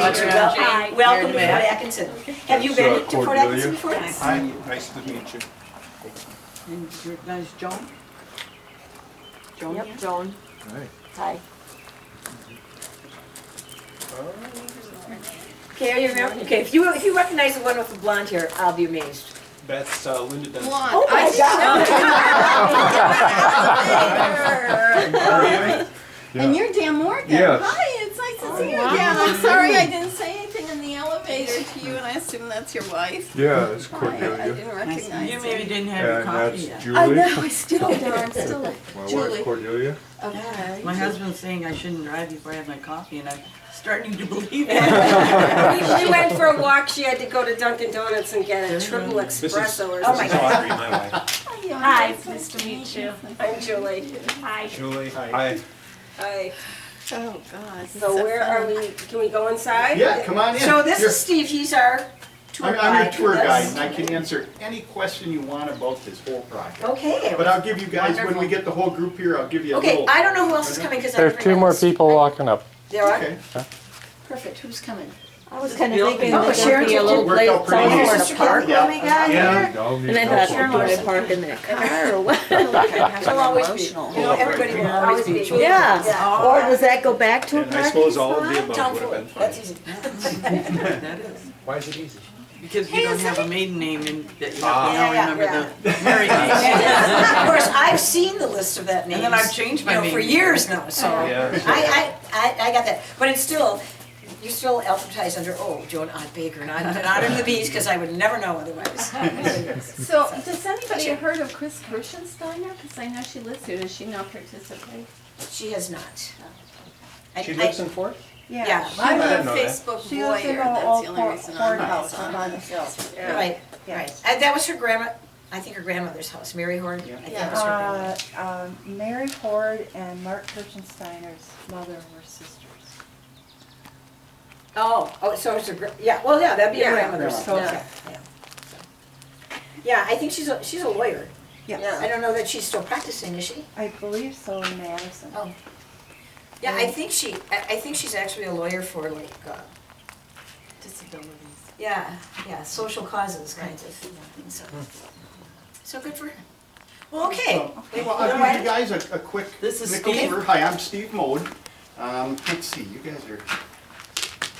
much. Hi. Welcome to Fort Atkinson. Have you been to Fort Cordelia. Atkinson before? Hi, nice to meet you. And your name's Joan? Joan? Yep, here? Joan. Right. Hi. Okay, you remember? Okay, if you recognize the one with the blonde hair, I'll be amazed. That's Linda Dunn. Oh my God! And you're Dan Morgan. Yes. Hi, it's nice to see you again. I'm sorry I didn't say anything in the elevator to you, and I assume that's your wife. Yeah, it's Hi, I Cordelia. didn't recognize You maybe didn't have your And coffee that's yet. Julie, I know, I still don't. I'm still my Julie. wife Cordelia. Okay. My husband's saying I shouldn't drive before I have my coffee, and I'm starting to believe it. We went for a walk. She had to go to Dunkin' Donuts and get a triple espresso or This something. is Audrey, my wife. Hi, nice to meet you. I'm Julie. Hi. Julie, hi. Hi. Oh, God. So where are we? Can we go inside? Yeah, come on in. So this Here. is Steve. He's our tour guide. I'm your tour for guide, this. and I can answer any question you want about this whole project. Okay. But I'll give you guys, when we Wonderful. get the whole group here, I'll give you a Okay, little. I don't know who else is coming because There's two more people walking up. There are? Okay. Perfect. Who's coming? I was kind of Bill- thinking Oh, that Sharon there'd be a little worked place out pretty somewhere easy. to park Yeah. when we got here. Y'all need And I no thought, problem. do I park in that car or what? She'll always be. You know, everybody will always be. Yeah, or does that go back to a And parking I suppose all of the spot? above Town would have food. been fine. That's easy. That is. Why is it easy? Because you don't have a maiden name and that you Ah. have to now remember the married name. Of course, I've seen the list of that name. And then I've changed my for name. years now, so Yeah. I got that. But it's still, you still alphabetize under, Joan Odd Baker, not under the B's, because I would never know otherwise. So, does anybody heard of Chris Kirschensteiner? Because I know she lives here. Does she not participate? She has not. She lives in Fort? Yeah. I'm I a didn't know that. Facebook She lives in lawyer, the that's old the only reason I'm courthouse on on it. the hill. Right, right. That was her grandma, I think her grandmother's house, Mary Horn, I think Yeah. was her grandmother. Mary Hord and Mark Kirchensteiner's mother were sisters. So it's her, yeah, that'd be her Yeah. grandmother's. So- Yeah. Yeah, I think she's a lawyer. Yes, I don't know that she's still practicing, is she? I believe so in Madison. Oh. Yeah, I think she's actually a lawyer for like, Disabilities. yeah, social causes kinds of things, so good for her. Well, okay. Well, I'll give you guys a quick This is nickel Steve. tour. Hi, I'm Steve Mode. Let's see, you guys are,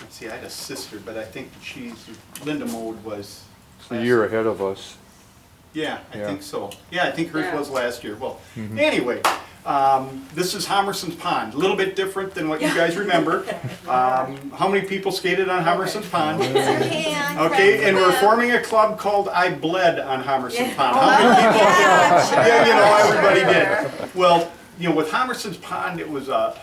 let's see, I had a sister, but I think Linda Mode was. It's a year ahead of us. Yeah, I Yeah. think so. Yeah, I think hers Yeah. was last year. Well, anyway, this is Homerson's Pond. A little bit different than what you guys remember. How many people skated on Homerson's Pond? Okay, and we're forming a club called I Bled on Homerson's Pond. How many people? Yeah, you know, everybody did. Well, you know, with Homerson's Pond, it was a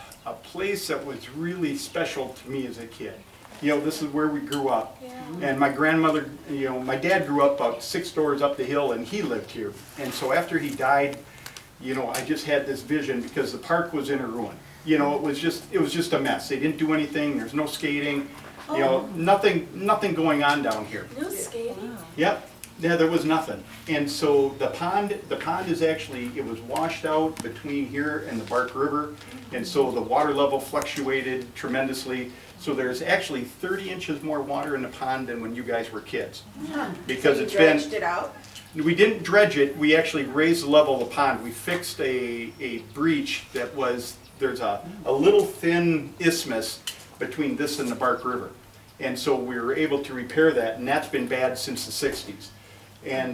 place that was really special to me as a kid. You know, this is where we grew up. And my grandmother, you know, my dad grew up about 6 doors up the hill and he lived here. And so after he died, you know, I just had this vision because the park was in a ruin. You know, it was just a mess. They didn't do anything, there's no skating, you know, nothing going on down here. No skating. Yep, yeah, there was nothing. And so the pond is actually, it was washed out between here and the Bark River. And so the water level fluctuated tremendously. So there's actually 30 inches more water in the pond than when you guys were kids. Because it's been. Dredged it out? We didn't dredge it, we actually raised the level of the pond. We fixed a breach that was, there's a little thin isthmus between this and the Bark River. And so we were able to repair that, and that's been bad since the 60s. And,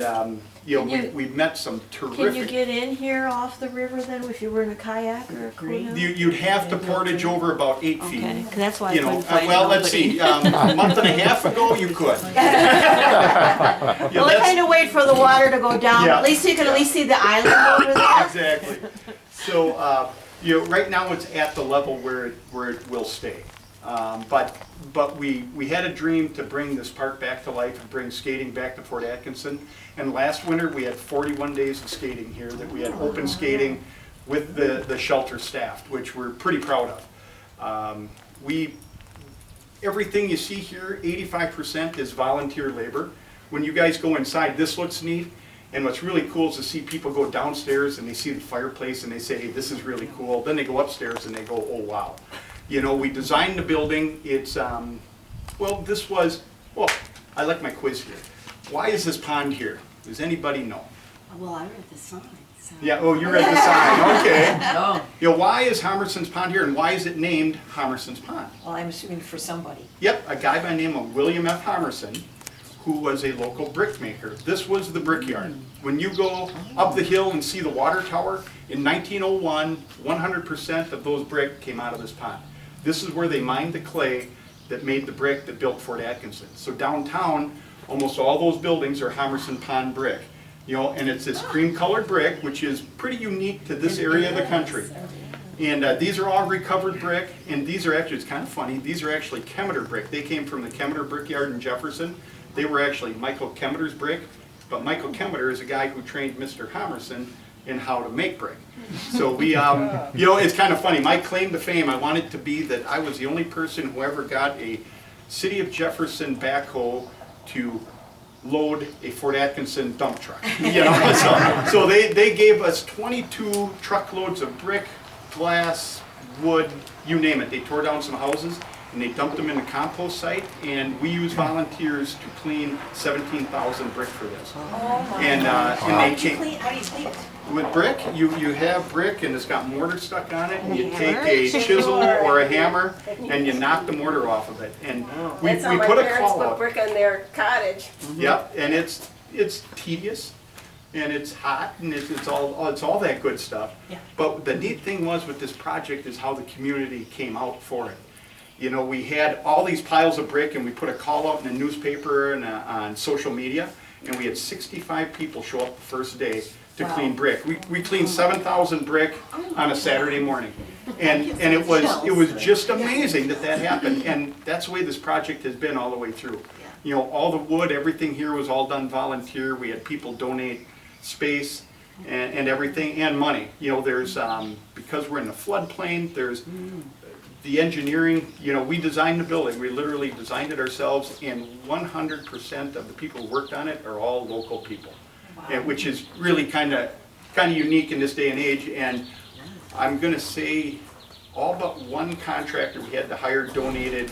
you know, we've met some terrific. Can you get in here off the river then if you were in a kayak or a canoe? You'd have to portage over about 8 feet. Okay, 'cause that's why I You know, couldn't find well, let's nobody. see, a month and a half ago, you could. Yeah, Well, I that's- kind of wait for the water to go down, Yeah. at least you can at least see the island over there. Exactly. So, you know, right now it's at the level where it will stay. But we had a dream to bring this park back to life and bring skating back to Fort Atkinson. And last winter, we had 41 days of skating here, that we had open skating with the shelter staffed, which we're pretty proud of. Everything you see here, 85% is volunteer labor. When you guys go inside, this looks neat. And what's really cool is to see people go downstairs and they see the fireplace and they say, hey, this is really cool. Then they go upstairs and they go, oh, wow. You know, we designed the building. It's Well, this was, well, I like my quiz here. Why is this pond here? Does anybody know? Well, I read the sign, so. Yeah, oh, you read the sign, okay. Oh, You know, why is Homerson's Pond here and why is it named Homerson's Pond? Well, I'm assuming for somebody. Yep, a guy by the name of William F. Homerson, who was a local brick maker. This was the brickyard. When you go up the hill and see the water tower, in 1901, 100% of those brick came out of this pond. This is where they mined the clay that made the brick that built Fort Atkinson. So downtown, almost all those buildings are Homerson Pond brick. You know, and it's this cream-colored brick, which is pretty unique to this area of the country. And these are all recovered brick, and these are actually, it's kind of funny, these are actually Kemeter brick. They came from the Kemeter Brickyard in Jefferson. They were actually Michael Kemeter's brick, but Michael Kemeter is a guy who trained Mr. Homerson in how to make brick. So we, you know, it's kind of funny. My claim to fame, I want it to be that I was the only person who ever got a City of Jefferson backhoe to load a Fort Atkinson dump truck. You know, so they gave us 22 truckloads of brick, glass, wood, you name it. They tore down some houses and they dumped them in the compost site, and we used volunteers to clean 17,000 brick for this. Oh my. And How they do you came clean, how do you clean it? with brick. You have brick and it's got mortar stuck on it, and you take a chisel or a hammer and you knock the mortar off of it. And we That's how my put a parents call put out. brick on their cottage. Yep, and it's tedious, and it's hot, and it's all that good stuff. Yeah. But the neat thing was with this project is how the community came out for it. You know, we had all these piles of brick, and we put a call out in the newspaper and on social media, and we had 65 people show up the first day to clean brick. We cleaned 7,000 brick on a Saturday morning, and it was just amazing that happened. And that's the way this project has been all the way through. You know, all the wood, everything here was all done volunteer. We had people donate space and everything, and money. You know, there's because we're in the floodplain, there's the engineering. You know, we designed the building. We literally designed it ourselves, and 100% of the people who worked on it are all local people. And which is really kind of unique in this day and age. And I'm going to say all but one contractor we had to hire donated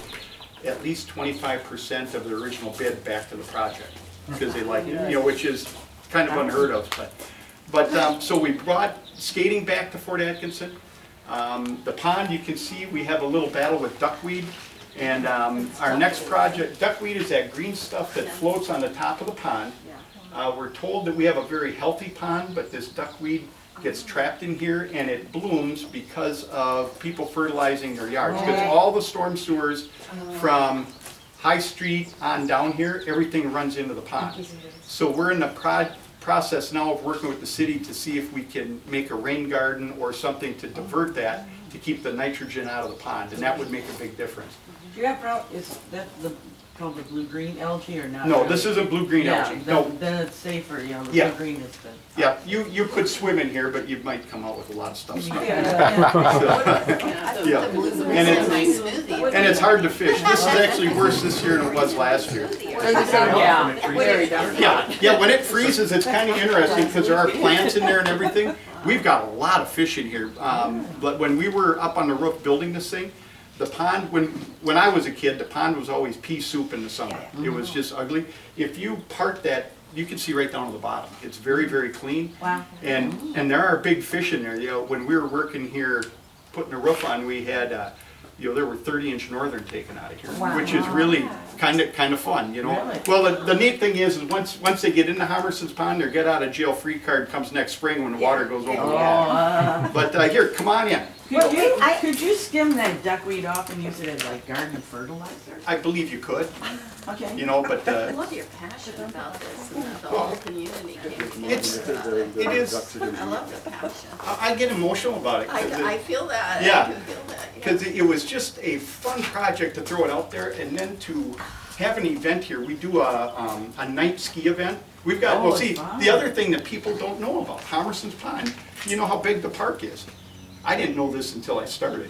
at least 25% of the original bid back to the project because they liked it, you know, which is kind of unheard of. But so we brought skating back to Fort Atkinson. The pond, you can see we have a little battle with duckweed. And our next project, duckweed is that green stuff that floats on the top of the pond. We're told that we have a very healthy pond, but this duckweed gets trapped in here and it blooms because of people fertilizing their yards. Because all the storm sewers from High Street on down here, everything runs into the pond. So we're in the process now of working with the city to see if we can make a rain garden or something to divert that to keep the nitrogen out of the pond, and that would make a big difference. do you have, is that called the blue-green algae or not? No, this isn't blue-green algae. Yeah, No. then it's safer, you know, the Yeah. blue-green is the. Yeah, you could swim in here, but you might come out with a lot of stuff. Yeah. Yeah. And it's hard to fish. This is actually worse this year than it was last year. Yeah, when it freezes, it's kind of interesting because there are plants in there and everything. We've got a lot of fish in here. But when we were up on the roof building this thing, the pond, when I was a kid, the pond was always pea soup in the summer. It was just ugly. If you part that, you can see right down to the bottom. It's very, very clean. Wow. And there are big fish in there. You know, when we were working here, putting the roof on, we had, you know, there were 30-inch northern taken out of here, which is really kind of fun, you know. Really? Well, the neat thing is once they get into Homerson's Pond, their get out of jail free card comes next spring when the water goes over the wall. But here, come on in. Could you skim that duckweed off and use it as like garden fertilizer? I believe you could, Okay. you know, but I love your passion about this and that the whole community came it is. I love the passion. I get emotional about it. 'Cause I feel that. Yeah. I can feel that. Yeah. Because it was just a fun project to throw it out there, and then to have an event here. We do a night ski event. We've got, well, see, fun. the other thing that people don't know about Homerson's Pond, you know how big the park is. I didn't know this until I started.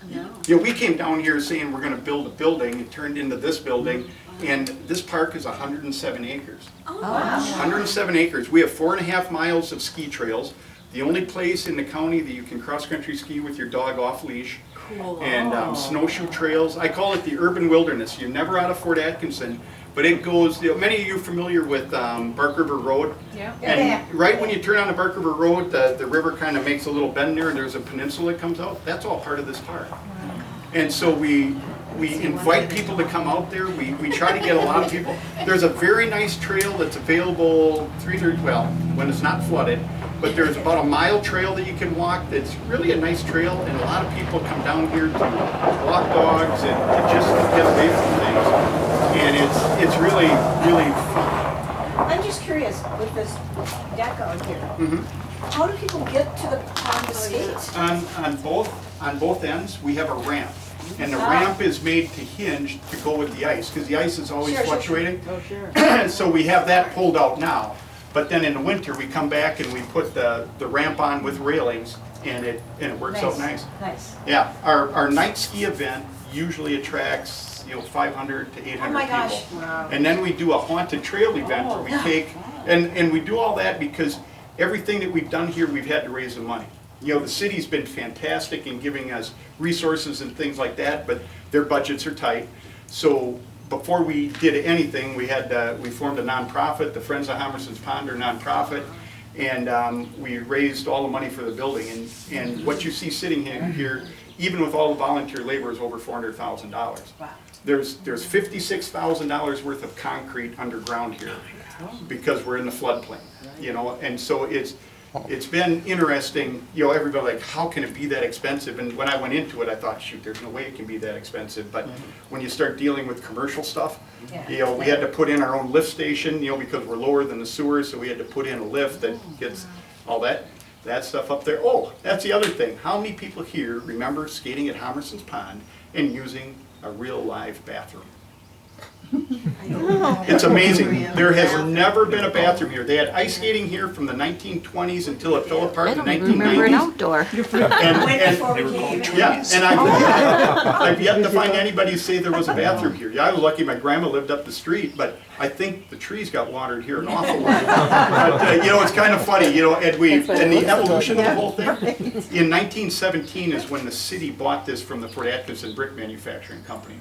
No. You know, we came down here saying we're gonna build a building, it turned into this building, and this park is 107 acres. Oh, wow. 107 acres. We have 4.5 miles of ski trails. The only place in the county that you can cross-country ski with your dog off leash. Cool. and snowshoe trails. I call it the urban wilderness. You're never out of Fort Atkinson, but it goes, many of you familiar with Bark River Road? Yeah. And right when you turn on the Bark River Road, the river kind of makes a little bend there and there's a peninsula that comes out. That's all part of this park. And so we invite people to come out there. We try to get a lot of people. There's a very nice trail that's available when it's not flooded, but there's about a mile trail that you can walk that's really a nice trail, and a lot of people come down here to walk dogs and to just get away from things. And it's really, really fun. I'm just curious, with this deck out here, how do people get to the pond to skate? On both ends, we have a ramp. And the ramp is made to hinge to go with the ice, because the ice is always fluctuating. Oh, sure. So we have that pulled out now. But then in the winter, we come back and we put the ramp on with railings, and it works out nice. Nice. Yeah, our night ski event usually attracts 500 to 800 Oh my people. gosh. Wow. And then we do a haunted trail event where we take, and we do all that because everything that we've done here, we've had to raise the money. The city's been fantastic in giving us resources and things like that, but their budgets are tight. So before we did anything, we formed a nonprofit. The Friends of Homerson's Pond are a nonprofit, and we raised all the money for the building. And what you see sitting here, even with all the volunteer labor, is over $400,000. Wow. There's $56,000 worth of concrete underground here because we're in the floodplain, and so it's been interesting, everybody like, how can it be that expensive? And when I went into it, I thought, shoot, there's no way it can be that expensive. But when you start dealing with commercial stuff, we had to put in our own lift station, because we're lower than the sewer, so we had to put in a lift that gets all that stuff up there. Oh, that's the other thing. How many people here remember skating at Homerson's Pond and using a real live bathroom? It's amazing. There has never been a bathroom here. They had ice skating here from the 1920s until it fell apart in the 1990s. outdoor. And I've yet to find anybody who say there was a bathroom here. Yeah, I was lucky my grandma lived up the street, but I think the trees got watered here an awful lot. But it's kind of funny, and the evolution of the whole thing. In 1917 is when the city bought this from the Fort Atkinson Brick Manufacturing Company.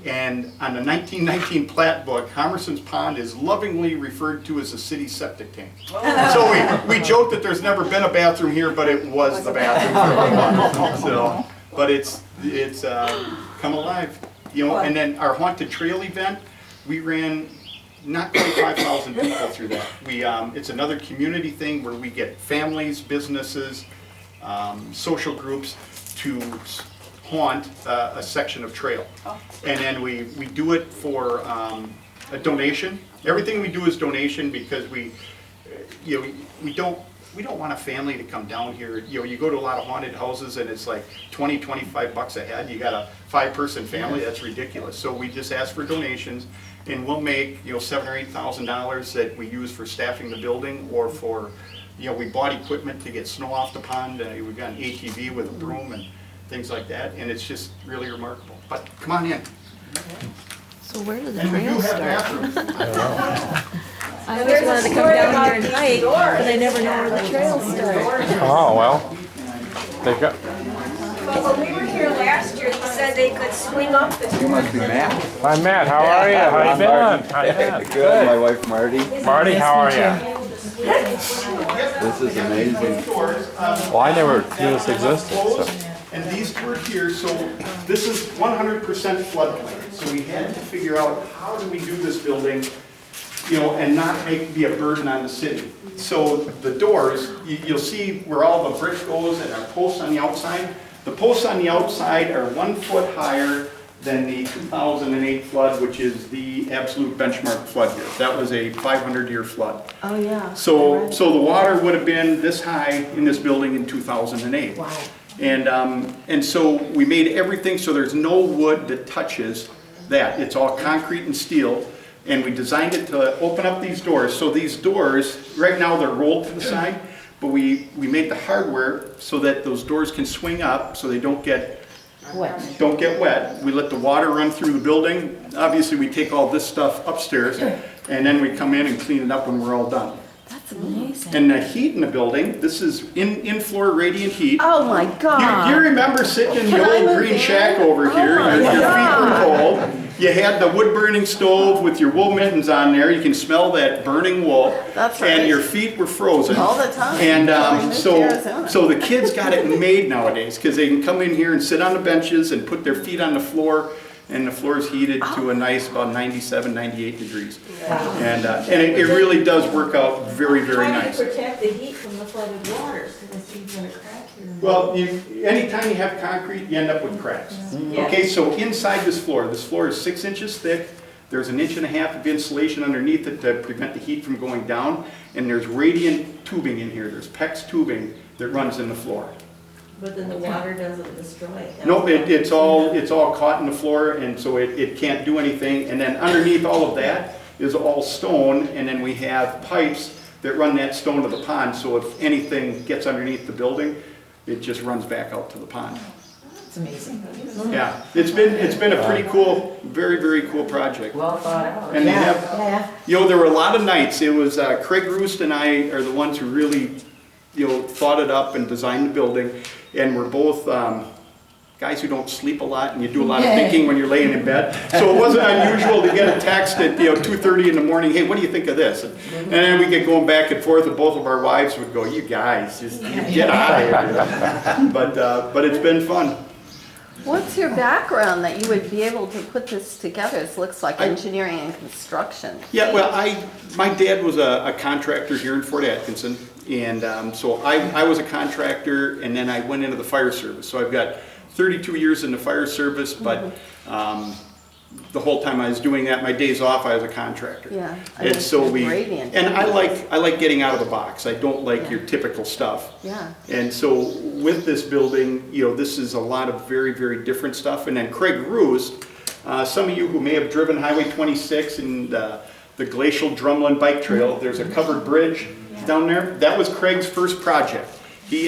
And on the 1919 plat book, Homerson's Pond is lovingly referred to as a city septic tank. So we joke that there's never been a bathroom here, but it was the bathroom. So, but it's come alive, And then our haunted trail event, we ran not quite 5,000 people through that. It's another community thing where we get families, businesses, social groups to haunt a section of trail. And then we do it for a donation. Everything we do is donation because we don't want a family to come down here. You go to a lot of haunted houses and it's like $20, $25 a head. You got a 5-person family, that's ridiculous. So we just ask for donations, and we'll make $7,000 or $8,000 that we use for staffing the building, or for we bought equipment to get snow off the pond. We got an ATV with a broom and things like that, and it's just really remarkable. But come on in. So where do the And we do trails have start? bathrooms. I always wanted to come down here and hike, but I never know where the trails start. Oh, well, they've got, Well, when we were here last year, they said they could swing up the. You must be Matt. hi Matt, how are you? How you been? How you been? Good. My wife Marty. Marty, how are you? This is amazing. Well, I never knew this existed, so. And these two are here, so this is 100% floodplain. So we had to figure out how do we do this building, and not be a burden on the city. So the doors, you'll see where all the brick goes and our posts on the outside. The posts on the outside are 1 foot higher than the 2008 flood, which is the absolute benchmark flood here. That was a 500-year flood. Oh, yeah. So the water would have been this high in this building in 2008. Wow. And so we made everything so there's no wood that touches that. It's all concrete and steel. And we designed it to open up these doors. So these doors, right now they're rolled to the side, but we made the hardware so that those doors can swing up so they don't get wet. We let the water run through the building. Obviously we take all this stuff upstairs and then we come in and clean it up when we're all done. That's amazing. And the heat in the building, this is in-floor radiant heat. Oh my You God. remember sitting in Can the I old move green in? shack over here, my your feet God. were cold. You had the wood burning stove with your wool mittens on there, you can smell that burning wool. That's right. And your feet were frozen. All the time. And I moved to so Arizona. the kids got it made nowadays, because they can come in here and sit on the benches and put their feet on the floor, and the floor is heated to a nice about 97, 98 degrees. And it really does work out very, very nice. How do you protect the heat from the flooded waters? Because it's easy to crack here. Well, anytime you have concrete, you end up with cracks. Okay, so inside this floor is 6 inches thick. There's 1.5 inches of insulation underneath it to prevent the heat from going down. And there's radiant tubing in here. There's PEX tubing that runs in the floor. But then the water doesn't destroy it. No, it's all caught in the floor, and so it can't do anything. And then underneath all of that is all stone, and then we have pipes that run that stone to the pond. So if anything gets underneath the building, it just runs back out to the pond. It's amazing. Yeah, it's been a pretty cool, very, very cool project. Well thought out. And they have, there were a lot of nights. It was Craig Roost and I are the ones who really, thought it up and designed the building. And we're both guys who don't sleep a lot, and you do a lot of thinking when you're laying in bed. So it wasn't unusual to get a text at 2:30 in the morning, hey, what do you think of this? And then we get going back and forth, and both of our wives would go, you guys, just get out of here. But it's been fun. What's your background that you would be able to put this together? It looks like engineering and construction. Yeah, well, my dad was a contractor here in Fort Atkinson, and so I was a contractor, and then I went into the fire service. So I've got 32 years in the fire service, but the whole time I was doing that, my days off, I was a contractor. Yeah, And so radiant. and I like getting out of the box. I don't like your typical stuff. Yeah. And so with this building, this is a lot of very, very different stuff. And then Craig Roost, some of you who may have driven Highway 26 and the Glacial Drumlin Bike Trail, there's a covered bridge down there. That was Craig's first project. He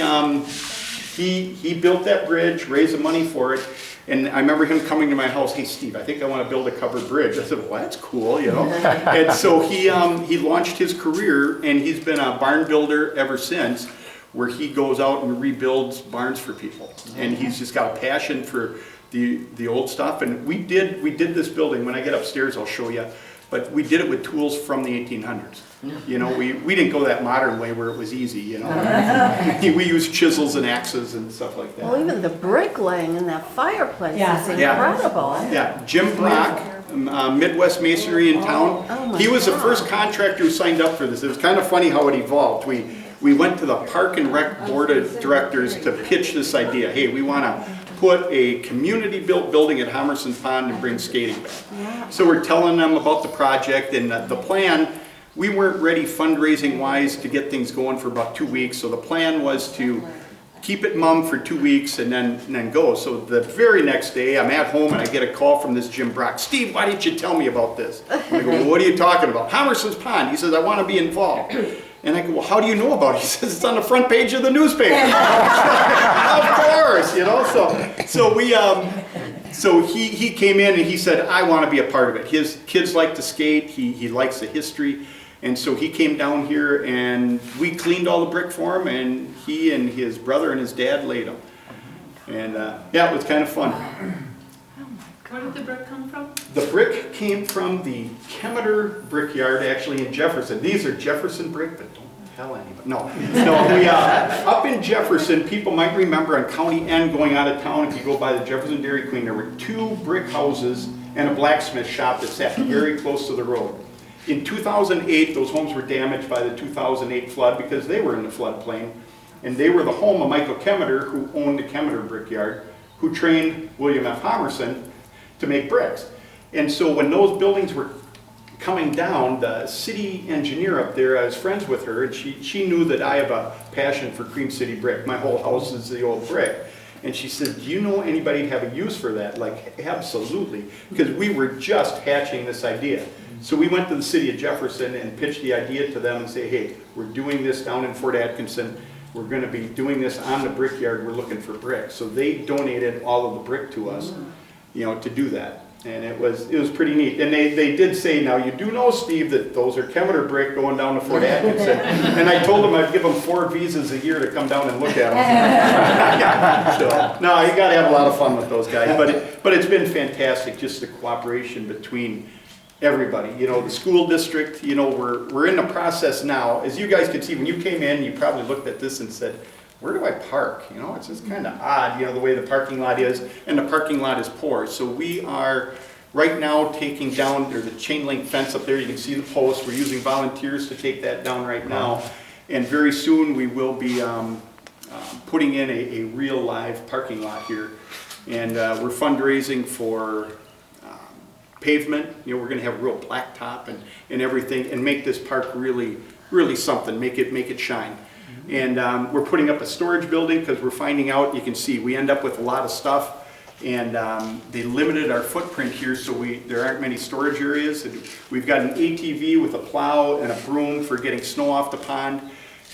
built that bridge, raised the money for it. And I remember him coming to my house, hey Steve, I think I want to build a covered bridge. I said, well, that's cool, And so he launched his career, and he's been a barn builder ever since, where he goes out and rebuilds barns for people. And he's just got a passion for the old stuff. And we did this building. When I get upstairs, I'll show you. But we did it with tools from the 1800s. We didn't go that modern way where it was easy, We used chisels and axes and stuff like that. Well, even the bricklaying in that fireplace is Yeah. incredible. Yeah, Jim Brock, Midwest Masonry in town. He was the first contractor who signed up for this. It was kind of funny how it evolved. We went to the Park and Rec Board of Directors to pitch this idea. Hey, we want to put a community-built building at Homerson's Pond and bring skating back. So we're telling them about the project, and the plan, we weren't ready fundraising-wise to get things going for about 2 weeks. So the plan was to keep it mum for 2 weeks and then go. So the very next day, I'm at home and I get a call from this Jim Brock. Steve, why didn't you tell me about this? And I go, well, what are you talking about? Homerson's Pond. He says, I want to be involved. And I go, well, how do you know about it? He says, it's on the front page of the newspaper. Of course, So he came in and he said, I want to be a part of it. His kids like to skate. He likes the history. And so he came down here and we cleaned all the brick for him, and he and his brother and his dad laid them. And it was kind of fun. Where did the brick come from? The brick came from the Kemeter Brickyard, actually in Jefferson. These are Jefferson brick, but don't tell anybody. No, up in Jefferson, people might remember on County N going out of town, if you go by the Jefferson Dairy Queen, there were 2 brick houses and a blacksmith shop that sat very close to the road. In 2008, those homes were damaged by the 2008 flood because they were in the floodplain. And they were the home of Michael Kemeter, who owned the Kemeter Brickyard, who trained William F. Homerson to make bricks. And so when those buildings were coming down, the city engineer up there, I was friends with her, and she knew that I have a passion for Cream City brick. My whole house is the old brick. And she said, do you know anybody who'd have a use for that? Like, absolutely. Because we were just hatching this idea. So we went to the city of Jefferson and pitched the idea to them and say, hey, we're doing this down in Fort Atkinson. We're going to be doing this on the brickyard. We're looking for brick. So they donated all of the brick to us, to do that. And it was pretty neat. And they did say, now you do know, Steve, that those are Kemeter brick going down to Fort Atkinson. And I told them I'd give them 4 visas a year to come down and look at them. So, no, you gotta have a lot of fun with those guys. But it's been fantastic, just the cooperation between everybody. You know, the school district, you know, we're in the process now. As you guys can see, when you came in, you probably looked at this and said, where do I park? You know, it's just kind of odd, you know, the way the parking lot is, and the parking lot is poor. So we are right now taking down, there's a chain link fence up there, you can see the post. We're using volunteers to take that down right now. And very soon we will be putting in a real live parking lot here. And we're fundraising for pavement. You know, we're gonna have real blacktop and everything, and make this park really, really something, make it shine. And we're putting up a storage building because we're finding out, you can see, we end up with a lot of stuff, and they limited our footprint here, so there aren't many storage areas. We've got an ATV with a plow and a broom for getting snow off the pond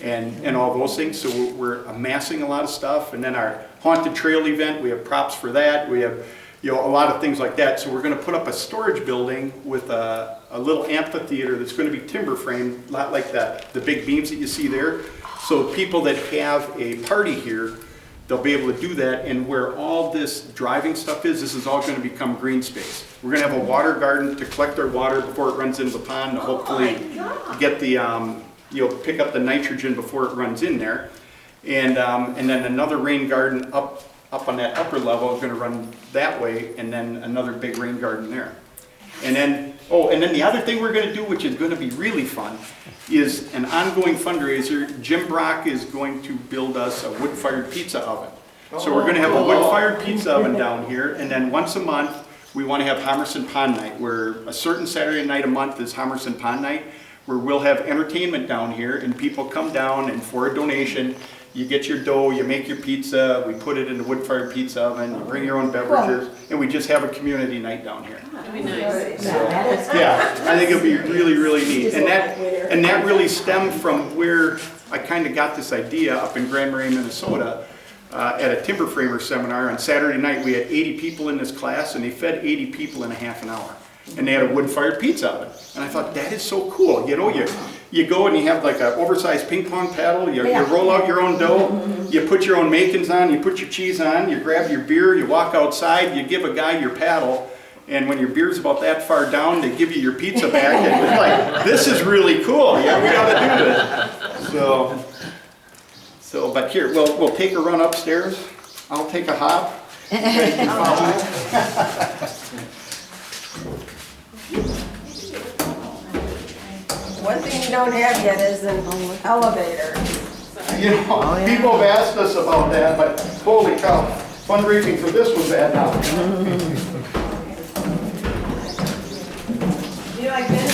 and all those things, so we're amassing a lot of stuff. And then our haunted trail event, we have props for that. We have, you know, a lot of things like that. So we're going to put up a storage building with a little amphitheater that's going to be timber framed, a lot like the big beams that you see there. So people that have a party here, they'll be able to do that. And where all this driving stuff is, this is all going to become green space. We're going to have a water garden to collect our water before it runs into the pond, to hopefully get the, you know, pick up the nitrogen before it runs in there. And then another rain garden up on that upper level is going to run that way, and then another big rain garden there. And then, and then the other thing we're going to do, which is going to be really fun, is an ongoing fundraiser. Jim Brock is going to build us a wood-fired pizza oven. So we're going to have a wood-fired pizza oven down here, and then once a month we want to have Homerson Pond Night, where a certain Saturday night a month is Homerson Pond Night, where we'll have entertainment down here, and people come down, and for a donation, you get your dough, you make your pizza, we put it in the wood-fired pizza oven, you bring your own beverages, and we just have a community night down here. That'd be nice. So, yeah, I think it'll be really, really neat. And that really stemmed from where I kind of got this idea up in Grand Marais, Minnesota, at a timber framer seminar. On Saturday night, we had 80 people in this class, and they fed 80 people in a half an hour. And they had a wood-fired pizza oven. And I thought, that is so cool. You know, you go and you have like an oversized ping pong paddle, you roll out your own dough, you put your own macons on, you put your cheese on, you grab your beer, you walk outside, you give a guy your paddle, and when your beer's about that far down, they give you your pizza back, and it's like, this is really cool, yeah, we gotta do this. So, but here, we'll take a run upstairs, I'll take a hop. One thing you don't have yet is an elevator. You know, people have asked us about that, but holy cow, fundraising for this was bad now. You like this?